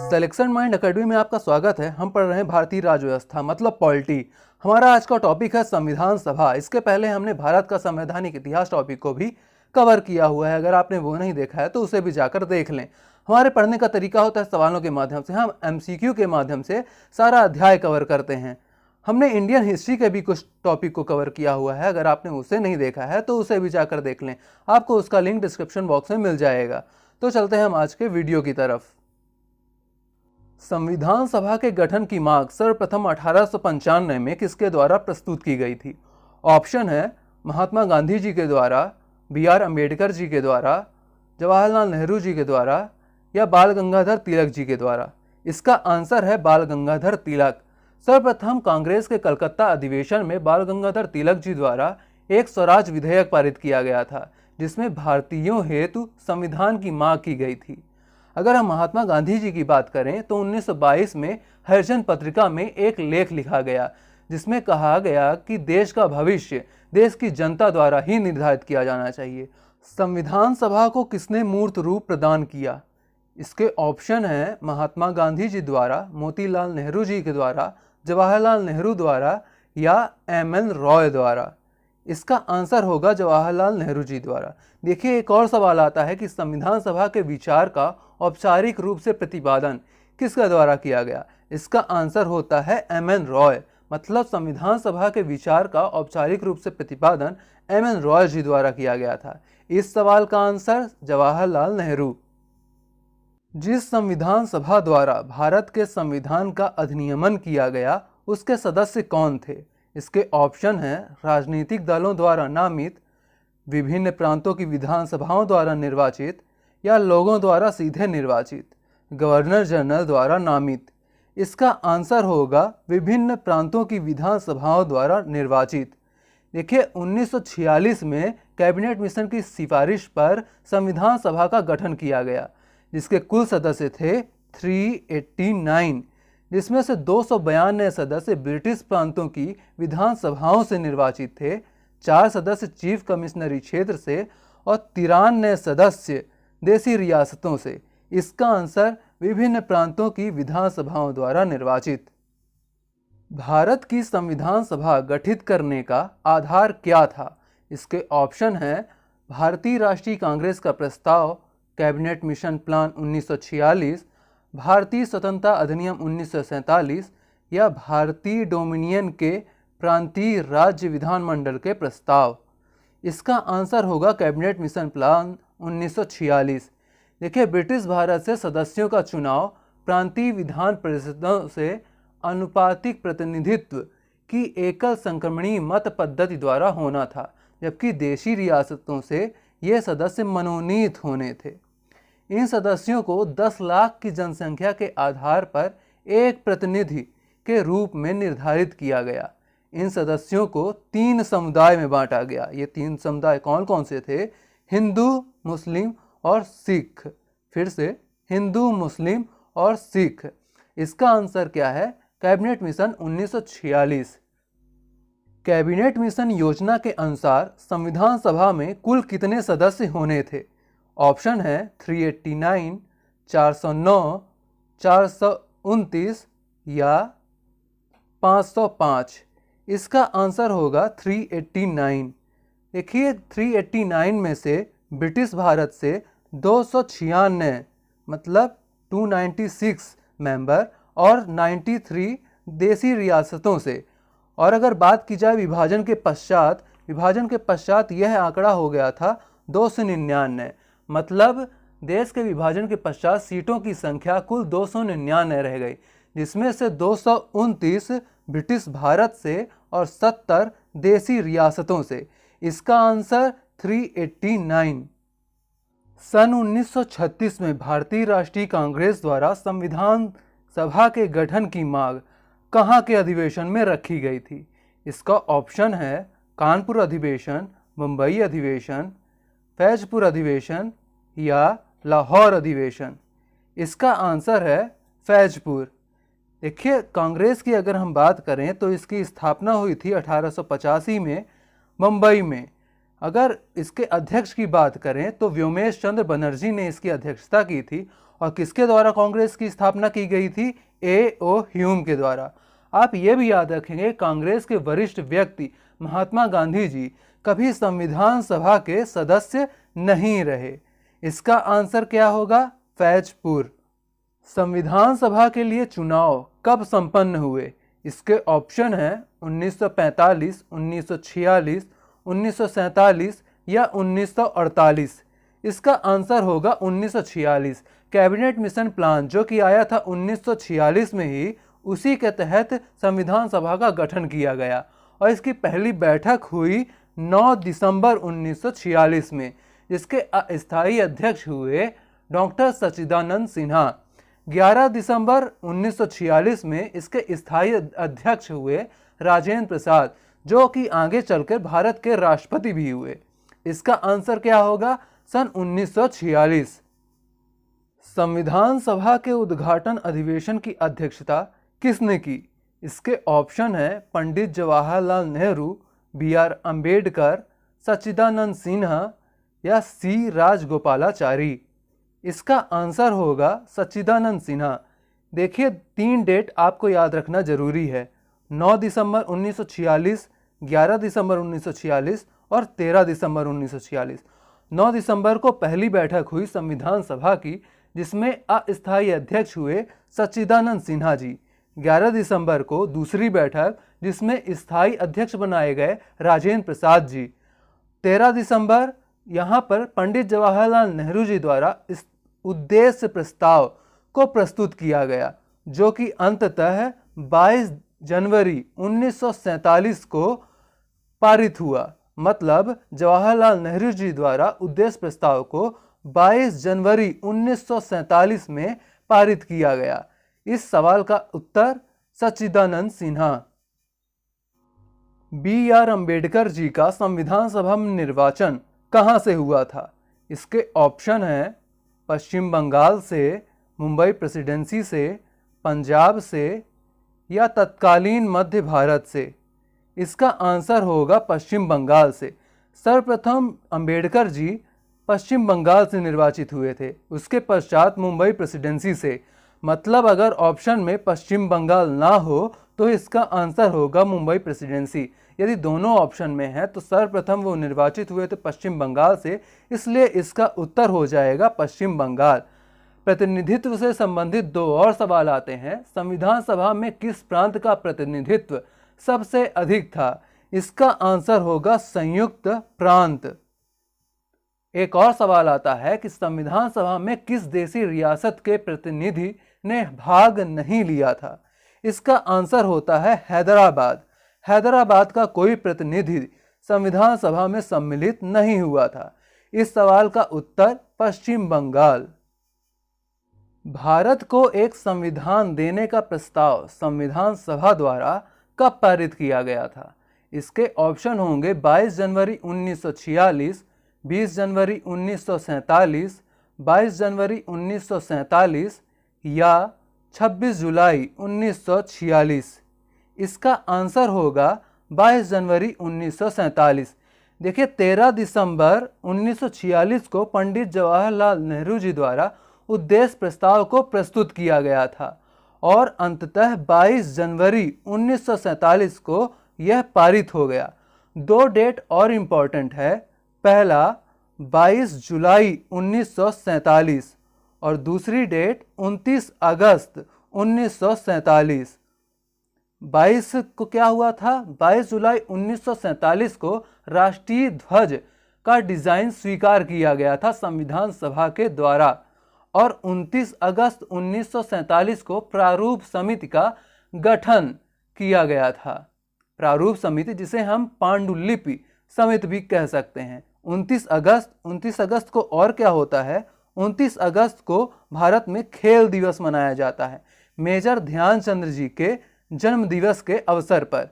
Selection mind academy में आपका स्वागत है। हम पढ़ रहे हैं भारतीय राज्य व्यवस्था मतलब पॉलिटी। हमारा आज का टॉपिक है संविधान सभा। इसके पहले हमने भारत का संवैधानिक इतिहास टॉपिक को भी कवर किया हुआ है। अगर आपने वो नहीं देखा है तो उसे भी जाकर देख लें। हमारे पढ़ने का तरीका होता है सवालों के माध्यम से। हम MCQ के माध्यम से सारा अध्याय कवर करते हैं। हमने इंडियन हिस्ट्री के भी कुछ टॉपिक को कवर किया हुआ है। अगर आपने उसे नहीं देखा है तो उसे भी जाकर देख लें, आपको उसका लिंक डिस्क्रिप्शन बॉक्स में मिल जाएगा। तो चलते हैं हम आज के वीडियो की तरफ। संविधान सभा के गठन की मांग सर्वप्रथम 1895 में किसके द्वारा प्रस्तुत की गई थी? ऑप्शन है महात्मा गांधी जी के द्वारा, BR अम्बेडकर जी के द्वारा, जवाहरलाल नेहरू जी के द्वारा या बाल गंगाधर तिलक जी के द्वारा। इसका आंसर है बाल गंगाधर तिलक। सर्वप्रथम कांग्रेस के कलकत्ता अधिवेशन में बाल गंगाधर तिलक जी द्वारा एक स्वराज विधेयक पारित किया गया था, जिसमें भारतीयों हेतु संविधान की मांग की गई थी। अगर हम महात्मा गांधी जी की बात करें तो 1922 में हरिजन पत्रिका में एक लेख लिखा गया, जिसमें कहा गया कि देश का भविष्य देश की जनता द्वारा ही निर्धारित किया जाना चाहिए। संविधान सभा को किसने मूर्त रूप प्रदान किया? इसके ऑप्शन हैं महात्मा गांधी जी द्वारा, मोतीलाल नेहरू जी के द्वारा, जवाहरलाल नेहरू द्वारा या MN रॉय द्वारा। इसका आंसर होगा जवाहरलाल नेहरू जी द्वारा। देखिए, एक और सवाल आता है कि संविधान सभा के विचार का औपचारिक रूप से प्रतिपादन किसके द्वारा किया गया? इसका आंसर होता है MN रॉय। मतलब संविधान सभा के विचार का औपचारिक रूप से प्रतिपादन MN रॉय जी द्वारा किया गया था। इस सवाल का आंसर जवाहरलाल नेहरू। जिस संविधान सभा द्वारा भारत के संविधान का अधिनियमन किया गया, उसके सदस्य कौन थे? इसके ऑप्शन हैं राजनीतिक दलों द्वारा नामित, विभिन्न प्रांतों की विधानसभाओं द्वारा निर्वाचित या लोगों द्वारा सीधे निर्वाचित, गवर्नर जनरल द्वारा नामित। इसका आंसर होगा विभिन्न प्रांतों की विधानसभाओं द्वारा निर्वाचित। देखिए, 1946 में कैबिनेट मिशन की सिफारिश पर संविधान सभा का गठन किया गया, जिसके कुल सदस्य थे 389, जिसमें से 292 सदस्य ब्रिटिश प्रांतों की विधानसभाओं से निर्वाचित थे, 4 सदस्य चीफ कमिश्नरी क्षेत्र से और 93 सदस्य देसी रियासतों से। इसका आंसर विभिन्न प्रांतों की विधानसभाओं द्वारा निर्वाचित। भारत की संविधान सभा गठित करने का आधार क्या था? इसके ऑप्शन हैं भारतीय राष्ट्रीय कांग्रेस का प्रस्ताव, कैबिनेट मिशन प्लान 1946, भारतीय स्वतंत्रता अधिनियम 1947 या भारतीय डोमिनियन के प्रांतीय राज्य विधानमंडल के प्रस्ताव। इसका आंसर होगा कैबिनेट मिशन प्लान 1946। देखिए, ब्रिटिश भारत से सदस्यों का चुनाव प्रांतीय विधान परिषदों से अनुपातिक प्रतिनिधित्व की एकल संक्रमणीय मत पद्धति द्वारा होना था, जबकि देशी रियासतों से ये सदस्य मनोनीत होने थे। इन सदस्यों को 10 लाख की जनसंख्या के आधार पर एक प्रतिनिधि के रूप में निर्धारित किया गया। इन सदस्यों को 3 समुदाय में बांटा गया। ये 3 समुदाय कौन कौन से थे? हिंदू, मुस्लिम और सिख। फिर से, हिंदू, मुस्लिम और सिख। इसका आंसर क्या है? Cabinet mission 1946। कैबिनेट मिशन योजना के अनुसार संविधान सभा में कुल कितने सदस्य होने थे? ऑप्शन है 389, 409, 429 या 505। इसका आंसर होगा 389। देखिए, 389 में से ब्रिटिश भारत से 296 मतलब 296 मेंबर और 93 देसी रियासतों से। और अगर बात की जाए विभाजन के पश्चात यह आंकड़ा हो गया था 299। मतलब देश के विभाजन के पश्चात सीटों की संख्या कुल 299 रह गई, जिसमें से 229 ब्रिटिश भारत से और 70 देसी रियासतों से। इसका आंसर 389। सन 1936 में भारतीय राष्ट्रीय कांग्रेस द्वारा संविधान सभा के गठन की मांग कहाँ के अधिवेशन में रखी गई थी? इसका ऑप्शन है कानपुर अधिवेशन, मुंबई अधिवेशन, फैजपुर अधिवेशन या लाहौर अधिवेशन। इसका आंसर है फैजपुर। देखिए, कांग्रेस की अगर हम बात करें तो इसकी स्थापना हुई थी 1885 में मुंबई में। अगर इसके अध्यक्ष की बात करें तो व्योमेश चंद्र बनर्जी ने इसकी अध्यक्षता की थी। और किसके द्वारा कांग्रेस की स्थापना की गई थी? A.O. ह्यूम के द्वारा। आप ये भी याद रखेंगे, कांग्रेस के वरिष्ठ व्यक्ति महात्मा गांधी जी कभी संविधान सभा के सदस्य नहीं रहे। इसका आंसर क्या होगा? फैजपुर। संविधान सभा के लिए चुनाव कब संपन्न हुए? इसके ऑप्शन हैं 1945, 1946, 1947 या 1948। इसका आंसर होगा 1946। कैबिनेट मिशन प्लान जो कि आया था 1946 में ही, उसी के तहत संविधान सभा का गठन किया गया और इसकी पहली बैठक हुई 9 दिसंबर 1946 में, जिसके अस्थायी अध्यक्ष हुए डॉक्टर सच्चिदानंद सिन्हा। 11 दिसंबर 1946 में इसके स्थायी अध्यक्ष हुए राजेंद्र प्रसाद, जो कि आगे चलकर भारत के राष्ट्रपति भी हुए। इसका आंसर क्या होगा? सन 1946। संविधान सभा के उद्घाटन अधिवेशन की अध्यक्षता किसने की? इसके ऑप्शन है पंडित जवाहरलाल नेहरू, B.R. अम्बेडकर, सच्चिदानंद सिन्हा या C. राजगोपालाचारी। इसका आंसर होगा सच्चिदानंद सिन्हा। देखिए, 3 डेट आपको याद रखना जरूरी है: 9 दिसंबर 1946, 11 दिसंबर 1946 और 13 दिसंबर 1946। 9 दिसंबर को पहली बैठक हुई संविधान सभा की, जिसमें अस्थायी अध्यक्ष हुए सच्चिदानंद सिन्हा जी। 11 दिसंबर को दूसरी बैठक, जिसमें स्थायी अध्यक्ष बनाए गए राजेंद्र प्रसाद जी। 13 दिसंबर यहाँ पर पंडित जवाहरलाल नेहरू जी द्वारा इस उद्देश्य प्रस्ताव को प्रस्तुत किया गया, जो कि अंततः 22 जनवरी 1947 को पारित हुआ। मतलब जवाहरलाल नेहरू जी द्वारा उद्देश्य प्रस्ताव को 22 जनवरी 1947 में पारित किया गया। इस सवाल का उत्तर सच्चिदानंद सिन्हा। B.R. अम्बेडकर जी का संविधान सभा में निर्वाचन कहां से हुआ था? इसके ऑप्शन हैं पश्चिम बंगाल से, मुंबई प्रेसिडेंसी से, पंजाब से या तत्कालीन मध्य भारत से। इसका आंसर होगा पश्चिम बंगाल से। सर्वप्रथम अम्बेडकर जी पश्चिम बंगाल से निर्वाचित हुए थे, उसके पश्चात मुंबई प्रेसिडेंसी से। मतलब अगर ऑप्शन में पश्चिम बंगाल ना हो तो इसका आंसर होगा मुंबई प्रेसिडेंसी। यदि दोनों ऑप्शन में है तो सर्वप्रथम वो निर्वाचित हुए थे पश्चिम बंगाल से, इसलिए इसका उत्तर हो जाएगा पश्चिम बंगाल। प्रतिनिधित्व से संबंधित 2 और सवाल आते हैं। संविधान सभा में किस प्रांत का प्रतिनिधित्व सबसे अधिक था? इसका आंसर होगा संयुक्त प्रांत। एक और सवाल आता है कि संविधान सभा में किस देशी रियासत के प्रतिनिधि ने भाग नहीं लिया था? इसका आंसर होता है हैदराबाद। हैदराबाद का कोई प्रतिनिधि संविधान सभा में सम्मिलित नहीं हुआ था। इस सवाल का उत्तर पश्चिम बंगाल। भारत को एक संविधान देने का प्रस्ताव संविधान सभा द्वारा कब पारित किया गया था? इसके ऑप्शन होंगे 22 जनवरी 1946, 20 जनवरी 1947, 22 जनवरी 1947 या 26 जुलाई 1946। इसका आंसर होगा 22 जनवरी 1947। देखिए, 13 दिसंबर 1946 को पंडित जवाहरलाल नेहरू जी द्वारा उद्देश्य प्रस्ताव को प्रस्तुत किया गया था और अंततः 22 जनवरी 1947 को यह पारित हो गया। 2 डेट और इम्पॉर्टेंट है। पहला 22 जुलाई 1947 और दूसरी डेट 29 अगस्त 1947। 22 को क्या हुआ था? 22 जुलाई 1947 को राष्ट्रीय ध्वज का डिजाइन स्वीकार किया गया था संविधान सभा के द्वारा और 29 अगस्त 1947 को प्रारूप समिति का गठन किया गया था। प्रारूप समिति, जिसे हम पांडुलिपि समिति भी कह सकते हैं। 29 अगस्त को और क्या होता है? 29 अगस्त को भारत में खेल दिवस मनाया जाता है, मेजर ध्यानचंद जी के जन्म दिवस के अवसर पर।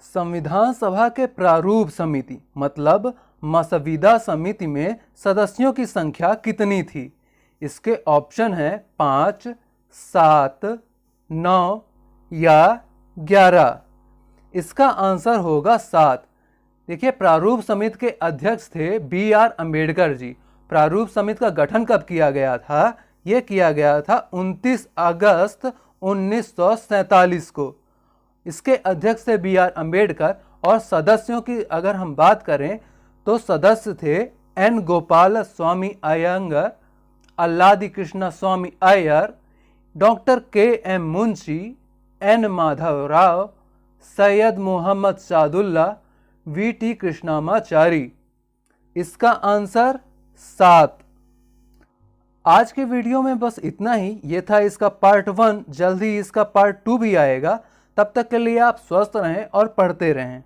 संविधान सभा के प्रारूप समिति मतलब मसविदा समिति में सदस्यों की संख्या कितनी थी? इसके ऑप्शन है 5, 7, 9 या 11। इसका आंसर होगा 7। देखिए, प्रारूप समिति के अध्यक्ष थे बी.आर. अम्बेडकर जी। प्रारूप समिति का गठन कब किया गया था? यह किया गया था 29 अगस्त 1947 को। इसके अध्यक्ष थे बी.आर. अम्बेडकर और सदस्यों की अगर हम बात करें तो सदस्य थे N. Gopal Swami Ayyangar, Alladi Krishna Swami Iyer, doctor K M. Munshi, N. Madhav Rao, Syed Mohammad Saadulla, V T. Krishnamachari. इसका आंसर 7। आज के वीडियो में बस इतना ही। ये था इसका पार्ट 1। जल्द ही इसका पार्ट 2 भी आएगा। तब तक के लिए आप स्वस्थ रहें और पढ़ते रहें।